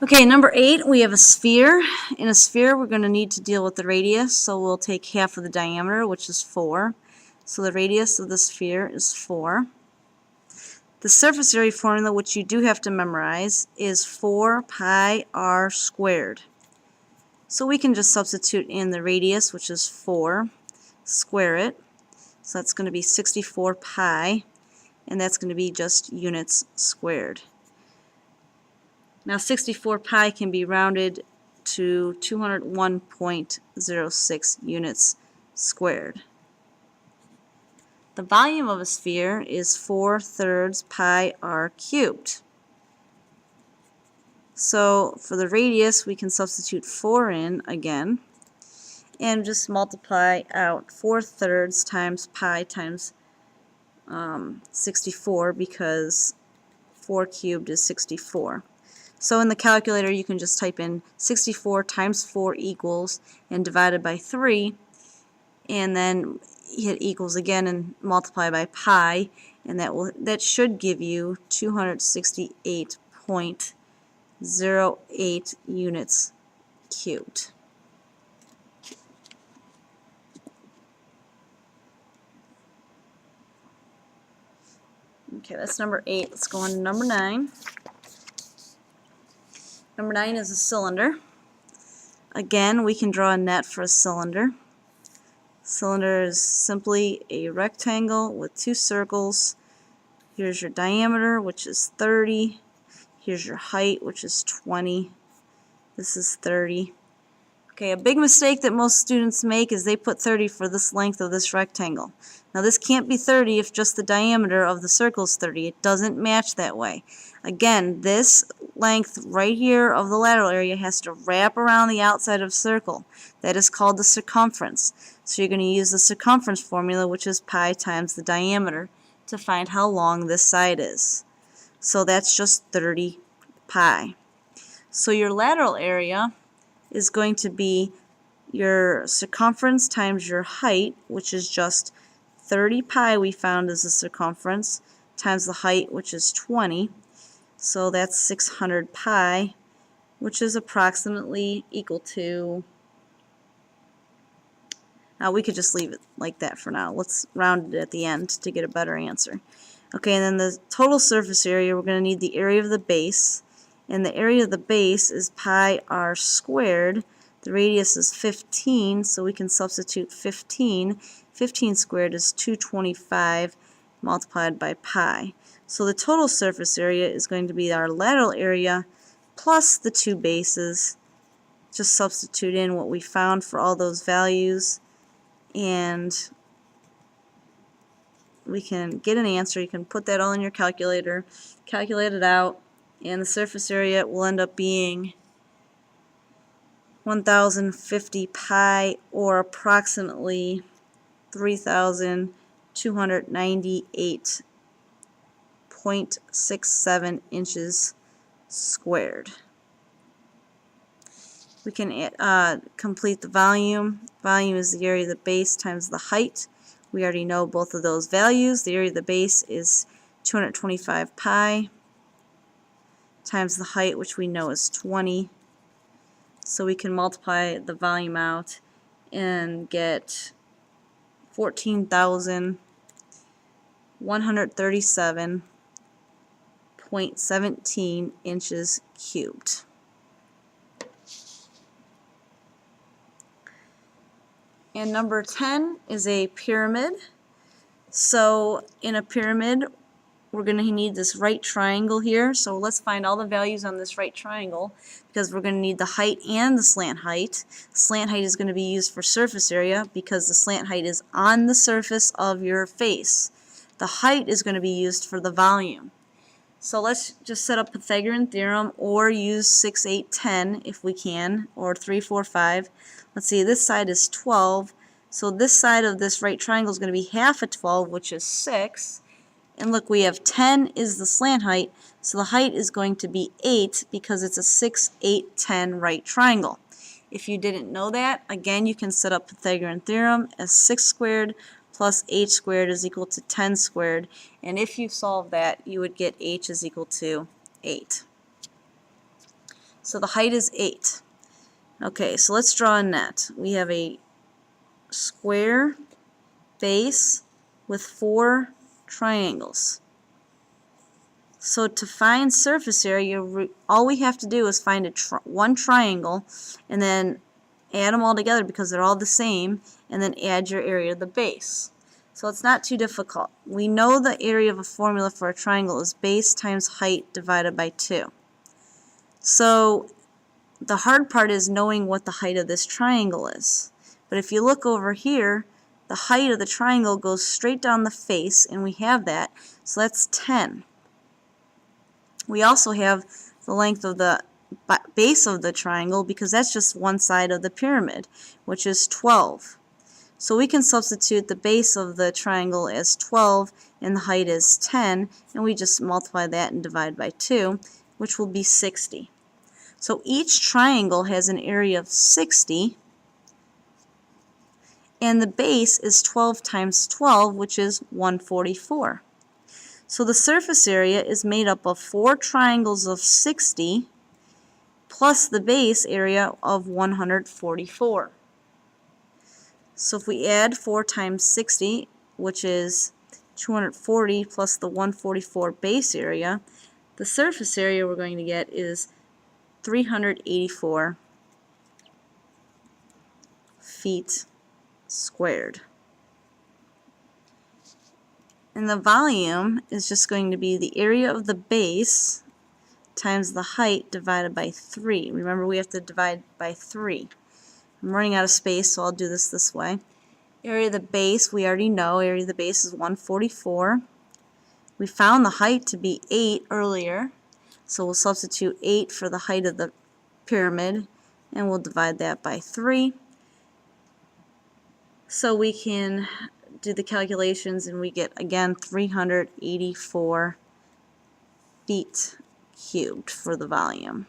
Okay, number 8, we have a sphere. In a sphere, we're going to need to deal with the radius, so we'll take half of the diameter, which is 4. So the radius of the sphere is 4. The surface area formula, which you do have to memorize, is 4 pi r squared. So we can just substitute in the radius, which is 4, square it. So that's going to be 64 pi, and that's going to be just units squared. Now 64 pi can be rounded to 201.06 units squared. The volume of a sphere is 4/3 pi r cubed. So for the radius, we can substitute 4 in again and just multiply out 4/3 times pi times 64, because 4 cubed is 64. So in the calculator, you can just type in 64 times 4 equals and divided by 3, and then hit equals again and multiply by pi, and that should give you 268.08 units cubed. Okay, that's number 8. Let's go on to number 9. Number 9 is a cylinder. Again, we can draw a net for a cylinder. Cylinder is simply a rectangle with 2 circles. Here's your diameter, which is 30. Here's your height, which is 20. This is 30. Okay, a big mistake that most students make is they put 30 for this length of this rectangle. Now this can't be 30 if just the diameter of the circle is 30. It doesn't match that way. Again, this length right here of the lateral area has to wrap around the outside of the circle. That is called the circumference. So you're going to use the circumference formula, which is pi times the diameter, to find how long this side is. So that's just 30 pi. So your lateral area is going to be your circumference times your height, which is just 30 pi we found as the circumference, times the height, which is 20. So that's 600 pi, which is approximately equal to, now we could just leave it like that for now. Let's round it at the end to get a better answer. Okay, and then the total surface area, we're going to need the area of the base, and the area of the base is pi r squared. The radius is 15, so we can substitute 15. 15 squared is 225 multiplied by pi. So the total surface area is going to be our lateral area plus the 2 bases. Just substitute in what we found for all those values, and we can get an answer. You can put that all in your calculator, calculate it out, and the surface area will end up being 1050 pi, or approximately 3,298.67 inches squared. We can complete the volume. Volume is the area of the base times the height. We already know both of those values. The area of the base is 225 pi times the height, which we know is 20. So we can multiply the volume out and get 14,137.17 inches cubed. And number 10 is a pyramid. So in a pyramid, we're going to need this right triangle here. So let's find all the values on this right triangle, because we're going to need the height and the slant height. Slant height is going to be used for surface area because the slant height is on the surface of your face. The height is going to be used for the volume. So let's just set up Pythagorean theorem, or use 6, 8, 10 if we can, or 3, 4, 5. Let's see, this side is 12. So this side of this right triangle is going to be half of 12, which is 6. And look, we have 10 is the slant height, so the height is going to be 8 because it's a 6, 8, 10 right triangle. If you didn't know that, again, you can set up Pythagorean theorem as 6 squared plus h squared is equal to 10 squared. And if you solve that, you would get h is equal to 8. So the height is 8. Okay, so let's draw a net. We have a square base with 4 triangles. So to find surface area, all we have to do is find one triangle and then add them all together because they're all the same, and then add your area of the base. So it's not too difficult. We know the area of a formula for a triangle is base times height divided by 2. So the hard part is knowing what the height of this triangle is. But if you look over here, the height of the triangle goes straight down the face, and we have that, so that's 10. We also have the length of the base of the triangle because that's just one side of the pyramid, which is 12. So we can substitute the base of the triangle as 12 and the height is 10, and we just multiply that and divide by 2, which will be 60. So each triangle has an area of 60, and the base is 12 times 12, which is 144. So the surface area is made up of 4 triangles of 60 plus the base area of 144. So if we add 4 times 60, which is 240 plus the 144 base area, the surface area we're going to get is 384 feet squared. And the volume is just going to be the area of the base times the height divided by 3. Remember, we have to divide by 3. I'm running out of space, so I'll do this way. Area of the base, we already know. Area of the base is 144. We found the height to be 8 earlier, so we'll substitute 8 for the height of the pyramid, and we'll divide that by 3. So we can do the calculations, and we get, again, 384 feet cubed for the volume.